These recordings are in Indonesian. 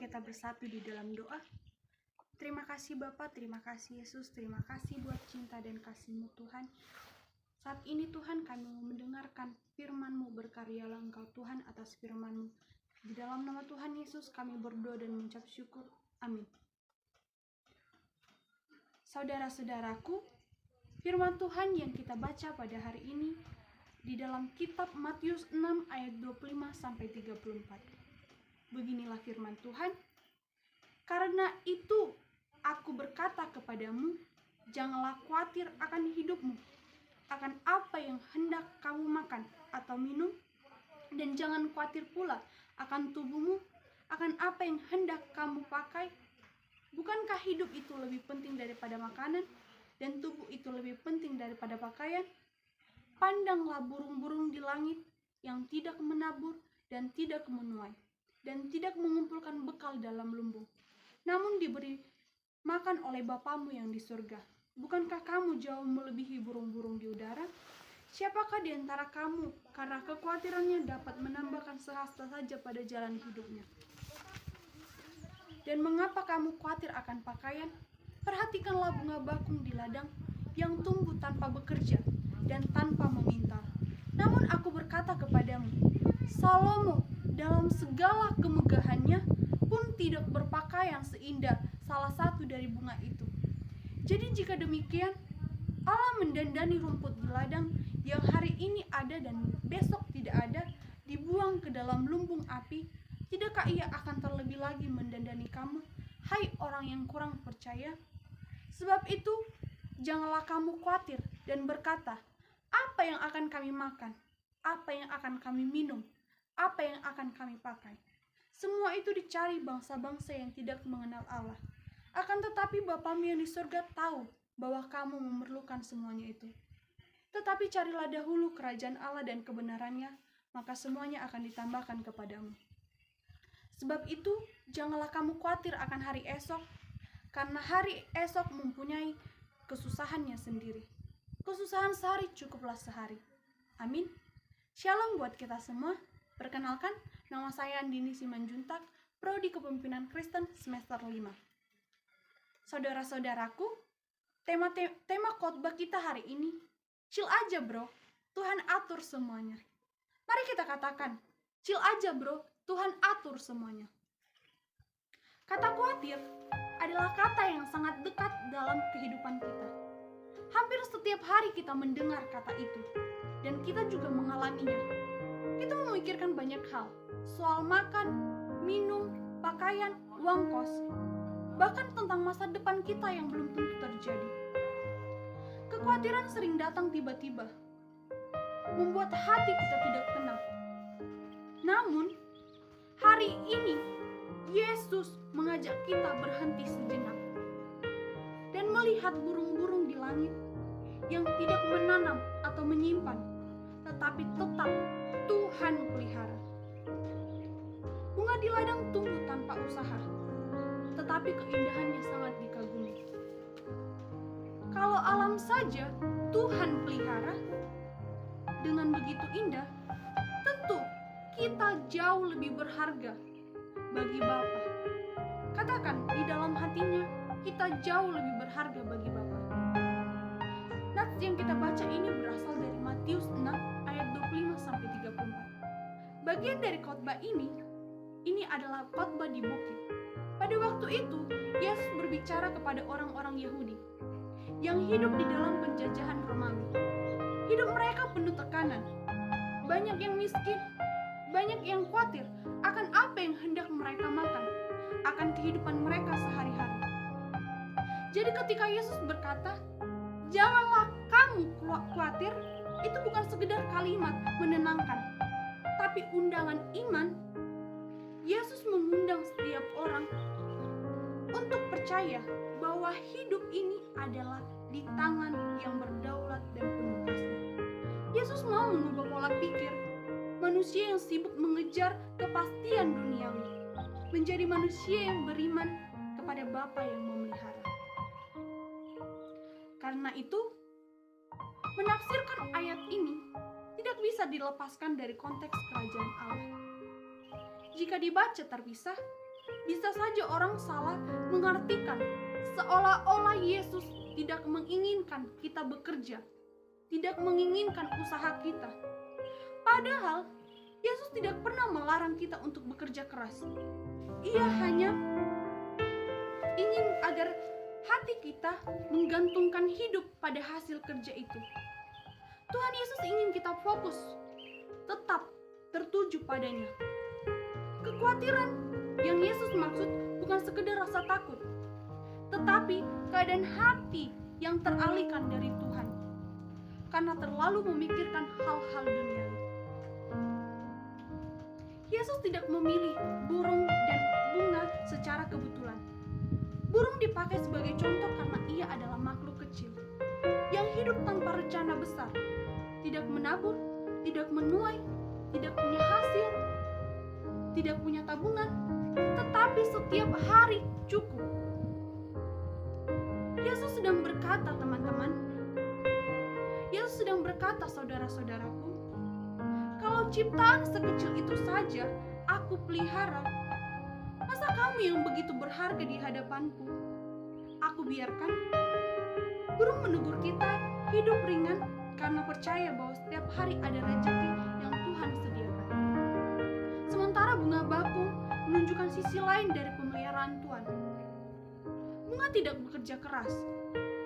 kita bersatu di dalam doa. Terima kasih Bapa, terima kasih Yesus, terima kasih buat cinta dan kasih-Mu Tuhan. Saat ini Tuhan kami mau mendengarkan firman-Mu, berkaryalah Engkau Tuhan atas firman-Mu. Di dalam nama Tuhan Yesus kami berdoa dan mengucap syukur. Amin. Saudara-saudaraku, firman Tuhan yang kita baca pada hari ini di dalam kitab Matius 6 ayat 25-34. Beginilah firman Tuhan. Karena itu aku berkata kepadamu, janganlah khawatir akan hidupmu, akan apa yang hendak kamu makan atau minum, dan jangan khawatir pula akan tubuhmu, akan apa yang hendak kamu pakai. Bukankah hidup itu lebih penting daripada makanan, dan tubuh itu lebih penting daripada pakaian? Pandanglah burung-burung di langit yang tidak menabur dan tidak menuai, dan tidak mengumpulkan bekal dalam lumbung, namun diberi makan oleh Bapamu yang di surga. Bukankah kamu jauh melebihi burung-burung di udara? Siapakah di antara kamu karena kekhawatirannya dapat menambahkan sehasta saja pada jalan hidupnya? Dan mengapa kamu khawatir akan pakaian? Perhatikanlah bunga bakung di ladang yang tumbuh tanpa bekerja dan tanpa meminta. Namun aku berkata kepadamu, Salomo dalam segala kemegahannya pun tidak berpakaian seindah salah satu dari bunga itu. Jadi jika demikian, Allah mendandani rumput di ladang yang hari ini ada dan besok tidak ada, dibuang ke dalam lumbung api. Tidakkah Ia akan terlebih lagi mendandani kamu, hai orang yang kurang percaya? Sebab itu, janganlah kamu khawatir dan berkata, apa yang akan kami makan? Apa yang akan kami minum? Apa yang akan kami pakai? Semua itu dicari bangsa-bangsa yang tidak mengenal Allah. Akan tetapi Bapamu yang di surga tahu bahwa kamu memerlukan semuanya itu. Tetapi carilah dahulu kerajaan Allah dan kebenarannya, maka semuanya akan ditambahkan kepadamu. Sebab itu, janganlah kamu khawatir akan hari esok, karena hari esok mempunyai kesusahannya sendiri. Kesusahan sehari cukuplah sehari. Amin. Shalom buat kita semua. Perkenalkan, nama saya Andini Simanjuntak, Prodi Kepemimpinan Kristen semester 5. Saudara-saudaraku, tema khotbah kita hari ini, chill aja bro, Tuhan atur semuanya. Mari kita katakan, chill aja bro, Tuhan atur semuanya. Kata khawatir adalah kata yang sangat dekat dalam kehidupan kita. Hampir setiap hari kita mendengar kata itu, dan kita juga mengalaminya. Kita memikirkan banyak hal, soal makan, minum, pakaian, uang kos, bahkan tentang masa depan kita yang belum tentu terjadi. Kekhawatiran sering datang tiba-tiba, membuat hati kita tidak tenang. Namun, hari ini, Yesus mengajak kita berhenti sejenak dan melihat burung-burung di langit yang tidak menanam atau menyimpan, tetapi tetap Tuhan pelihara. Bunga di ladang tumbuh tanpa usaha, tetapi keindahannya sangat dikagumi. Kalau alam saja Tuhan pelihara dengan begitu indah, tentu kita jauh lebih berharga bagi Bapa. Katakan di dalam hatinya, kita jauh lebih berharga bagi Bapa. Nats yang kita baca ini berasal dari Matius 6 ayat 25-34. Bagian dari khotbah ini adalah khotbah di bukit. Pada waktu itu, Yesus berbicara kepada orang-orang Yahudi yang hidup di dalam penjajahan Romawi. Hidup mereka penuh tekanan. Banyak yang miskin, banyak yang khawatir akan apa yang hendak mereka makan, akan kehidupan mereka sehari-hari. Jadi ketika Yesus berkata, janganlah kamu khawatir, itu bukan sekedar kalimat menenangkan, tapi undangan iman. Yesus mengundang setiap orang untuk percaya bahwa hidup ini adalah di tangan yang berdaulat dan penuh kasih. Yesus mau mengubah pola pikir manusia yang sibuk mengejar kepastian duniawi menjadi manusia yang beriman kepada Bapa yang memelihara. Karena itu, menafsirkan ayat ini tidak bisa dilepaskan dari konteks kerajaan Allah. Jika dibaca terpisah, Bisa saja orang salah mengartikan seolah-olah Yesus tidak menginginkan kita bekerja, tidak menginginkan usaha kita. Padahal Yesus tidak pernah melarang kita untuk bekerja keras. Ia hanya ingin agar hati kita menggantungkan hidup pada hasil kerja itu. Tuhan Yesus ingin kita fokus, tetap tertuju padanya. Kekhawatiran yang Yesus maksud bukan sekedar rasa takut, tetapi keadaan hati yang teralihkan dari Tuhan karena terlalu memikirkan hal-hal duniawi. Yesus tidak memilih burung dan bunga secara kebetulan. Burung dipakai sebagai contoh karena ia adalah makhluk kecil yang hidup tanpa rencana besar, tidak menabur, tidak menuai, tidak punya hasil, tidak punya tabungan, tetapi setiap hari cukup. Yesus sedang berkata, teman-teman, Yesus sedang berkata, saudara-saudaraku, kalau ciptaan sekecil itu saja aku pelihara, masa kamu yang begitu berharga di hadapanku, aku biarkan? Burung menegur kita hidup ringan karena percaya bahwa setiap hari ada rezeki yang Tuhan sediakan. Sementara bunga bakung menunjukkan sisi lain dari pemeliharaan Tuhan. Bunga tidak bekerja keras,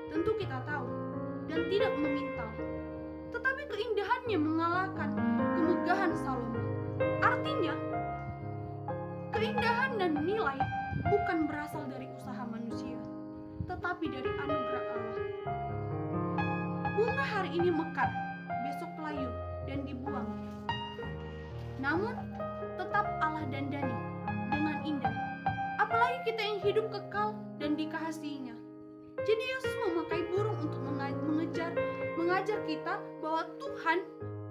tentu kita tahu, dan tidak memintal. Tetapi keindahannya mengalahkan kemegahan Salomo. Artinya, keindahan dan nilai bukan berasal dari usaha manusia, tetapi dari anugerah Allah. Bunga hari ini mekar, besok layu dan dibuang. Namun, tetap Allah dandani dengan indah. Apalagi kita yang hidup kekal dan dikasihinya. Jadi Yesus memakai burung untuk mengajar kita bahwa Tuhan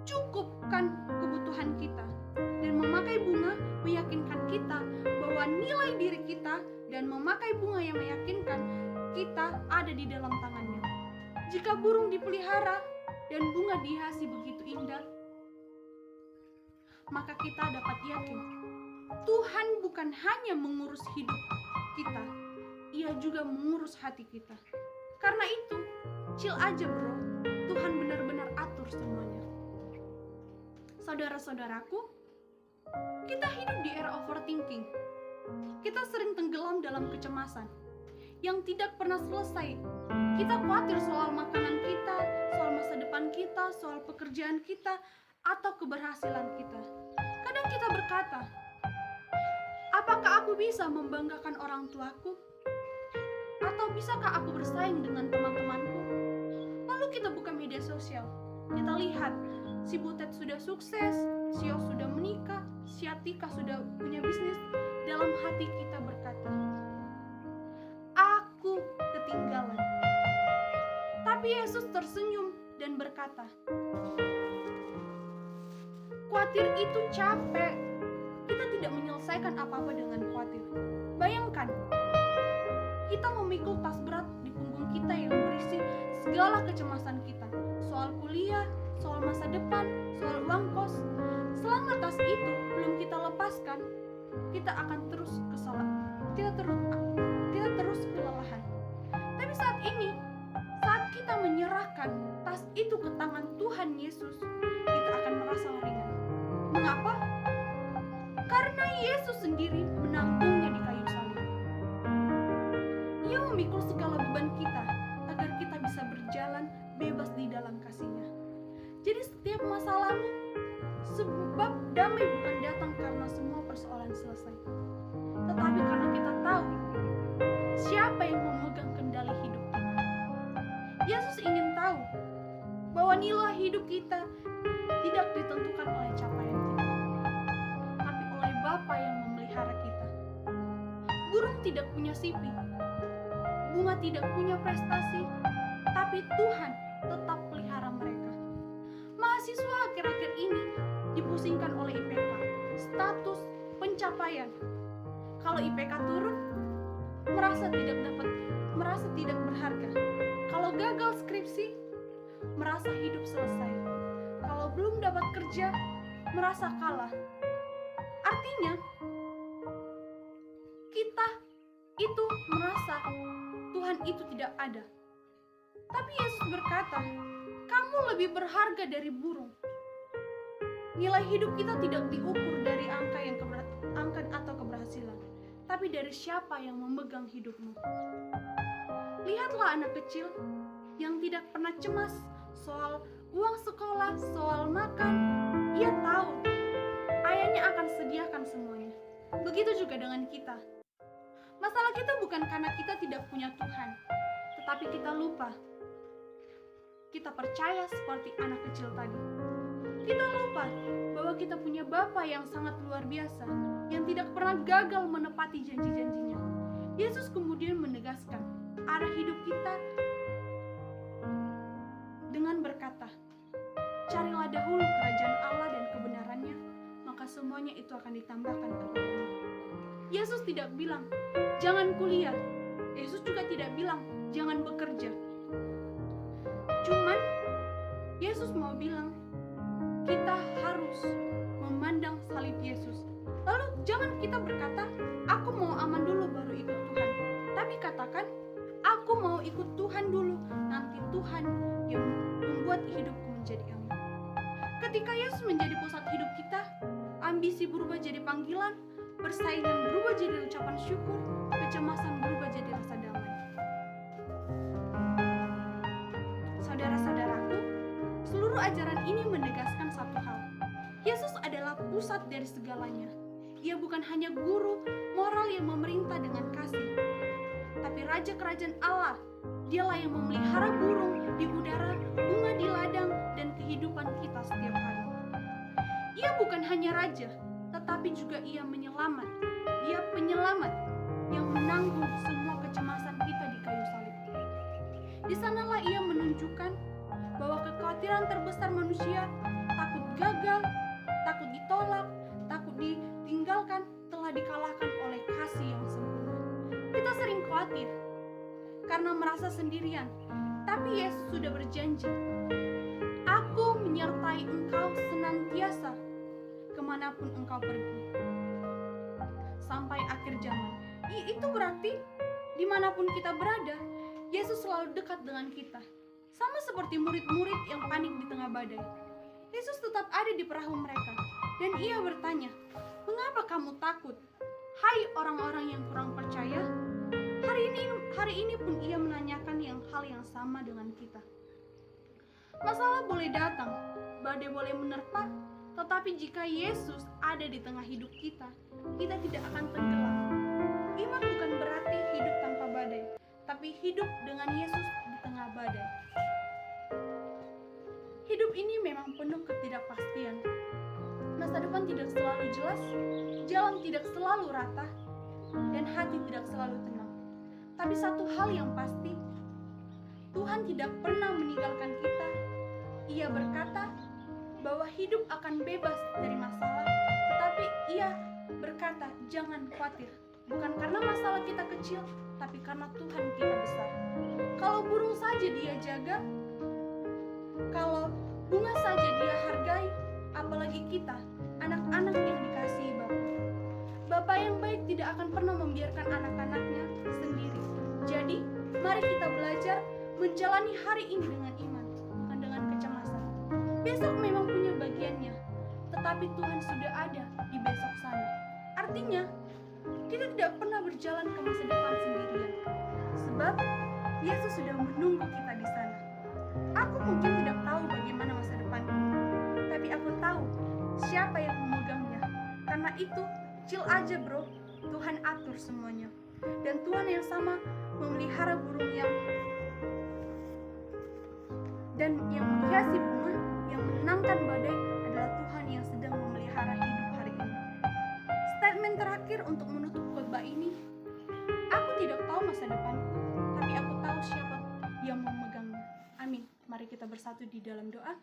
cukupkan kebutuhan kita, dan memakai bunga meyakinkan kita bahwa nilai diri kita, dan memakai bunga yang meyakinkan kita ada di dalam tangannya. Jika burung dipelihara dan bunga dihiasi begitu indah, maka kita dapat yakin Tuhan bukan hanya mengurus hidup kita, Ia juga mengurus hati kita. Karena itu, chill aja bro, Tuhan benar-benar atur semuanya. Saudara-saudaraku, kita hidup di era overthinking. Kita sering tenggelam dalam kecemasan yang tidak pernah selesai. Kita khawatir soal makanan kita, soal masa depan kita, soal pekerjaan kita, atau keberhasilan kita. Kadang kita berkata, apakah aku bisa membanggakan orang tuaku? Atau bisakah aku bersaing dengan teman-temanku? Lalu kita buka media sosial. Kita lihat, si Butet sudah sukses, si Yos sudah menikah, si Atika sudah punya bisnis. Dalam hati kita berkata, aku ketinggalan. Tapi Yesus tersenyum dan berkata, khawatir itu capek. Kita tidak menyelesaikan apa-apa dengan khawatir. Bayangkan, kita memikul tas berat di punggung kita yang berisi segala kecemasan kita. Soal kuliah, soal masa depan, soal uang kos. Selama tas itu belum kita lepaskan, kita akan terus kelelahan. Tapi saat ini, saat kita menyerahkan tas itu ke tangan Tuhan Yesus, kita akan merasa ringan. Mengapa? Karena Yesus sendiri menanggungnya di kayu salib. Ia memikul segala beban kita agar kita bisa berjalan bebas di dalam kasih-Nya. Jadi setiap masalahmu, sebab damai bukan datang karena semua persoalan selesai, tetapi karena kita tahu siapa yang memegang kendali hidup kita. Yesus ingin tahu bahwa nilai hidup kita tidak ditentukan oleh capaian kita, tapi oleh Bapa yang memelihara kita. Burung tidak punya CV, bunga tidak punya prestasi, tapi Tuhan tetap pelihara mereka. Mahasiswa akhir-akhir ini dipusingkan oleh IPK, status, pencapaian. Kalau IPK turun, merasa tidak berharga. Kalau gagal skripsi, merasa hidup selesai. Kalau belum dapat kerja, merasa kalah. Artinya, kita itu merasa Tuhan itu tidak ada. Tapi Yesus berkata, kamu lebih berharga dari burung. Nilai hidup kita tidak diukur dari angka atau keberhasilan, tapi dari siapa yang memegang hidupmu. Lihatlah anak kecil yang tidak pernah cemas soal uang sekolah, soal makan. Ia tahu ayahnya akan sediakan semuanya. Begitu juga dengan kita. Masalah kita bukan karena kita tidak punya Tuhan, tetapi kita lupa. Kita percaya seperti anak kecil tadi. Kita lupa bahwa kita punya Bapa yang sangat luar biasa, yang tidak pernah gagal menepati janji-janjinya. Yesus kemudian menegaskan arah hidup kita dengan berkata, carilah dahulu kerajaan Allah dan kebenarannya, maka semuanya itu akan ditambahkan kepadamu. Yesus tidak bilang, jangan kuliah. Yesus juga tidak bilang, jangan bekerja. Cuman, Yesus mau bilang, kita harus memandang salib Yesus. Lalu jangan kita berkata, aku mau aman dulu baru ikut Tuhan. Tapi katakan, aku mau ikut Tuhan dulu, nanti Tuhan yang membuat hidupku menjadi aman. Ketika Yesus menjadi pusat hidup kita, ambisi berubah jadi panggilan, persaingan berubah jadi ucapan syukur, kecemasan berubah jadi rasa damai. Saudara-saudaraku, seluruh ajaran ini menegaskan satu hal. Yesus adalah pusat dari segalanya. Ia bukan hanya guru moral yang memerintah dengan kasih, tapi Raja Kerajaan Allah. Dialah yang memelihara burung di udara, bunga di ladang, dan kehidupan kita setiap hari. Ia bukan hanya raja, tetapi juga ia menyelamat. Dia penyelamat yang menanggung semua kecemasan kita di kayu salib. Di sanalah ia menunjukkan bahwa kekhawatiran terbesar manusia, takut gagal, takut ditolak, takut ditinggalkan, telah dikalahkan oleh kasih yang sempurna. Kita sering khawatir karena merasa sendirian, tapi Yesus sudah berjanji, aku menyertai engkau senantiasa kemanapun engkau pergi sampai akhir zaman. Itu berarti dimanapun kita berada, Yesus selalu dekat dengan kita. Sama seperti murid-murid yang panik di tengah badai, Yesus tetap ada di perahu mereka, dan ia bertanya, mengapa kamu takut? Hai orang-orang yang kurang percaya. Hari ini pun ia menanyakan hal yang sama dengan kita. Masalah boleh datang, badai boleh menerpa, tetapi jika Yesus ada di tengah hidup kita, kita tidak akan tenggelam. Iman bukan berarti hidup tanpa badai, tapi hidup dengan Yesus di tengah badai. Hidup ini memang penuh ketidakpastian. Masa depan tidak selalu jelas, jalan tidak selalu rata, dan hati tidak selalu tenang. Tapi satu hal yang pasti, Tuhan tidak pernah meninggalkan kita. Ia berkata bahwa hidup akan bebas dari masalah, tetapi ia berkata, jangan khawatir. Bukan karena masalah kita kecil, tapi karena Tuhan kita besar. Kalau burung saja dia jaga, kalau bunga saja dia hargai, apalagi kita, anak-anak yang dikasihi Bapa. Bapa yang baik tidak akan pernah membiarkan anak-anaknya sendiri. Jadi, mari kita belajar menjalani hari ini dengan iman, bukan dengan kecemasan. Besok memang punya bagiannya, tetapi Tuhan sudah ada di besok sana. Artinya, kita tidak pernah berjalan ke masa depan sendirian, sebab Yesus sudah menunggu kita di sana. Aku mungkin tidak tahu bagaimana masa depanku, tapi aku tahu siapa yang memegangnya. Karena itu, chill aja bro, Tuhan atur semuanya. Dan Tuhan yang sama memelihara burung dan yang menghiasi bunga, yang menenangkan badai adalah Tuhan yang sedang memelihara hidup hari ini. Statement terakhir untuk menutup khotbah ini, aku tidak tahu masa depanku, tapi aku tahu siapa yang memegangnya. Amin. Mari kita bersatu di dalam doa.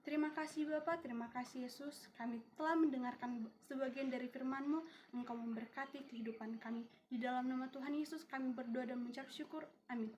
Terima kasih Bapa, terima kasih Yesus. Kami telah mendengarkan sebagian dari firman-Mu. Engkau memberkati kehidupan kami. Di dalam nama Tuhan Yesus kami berdoa dan mengucap syukur. Amin.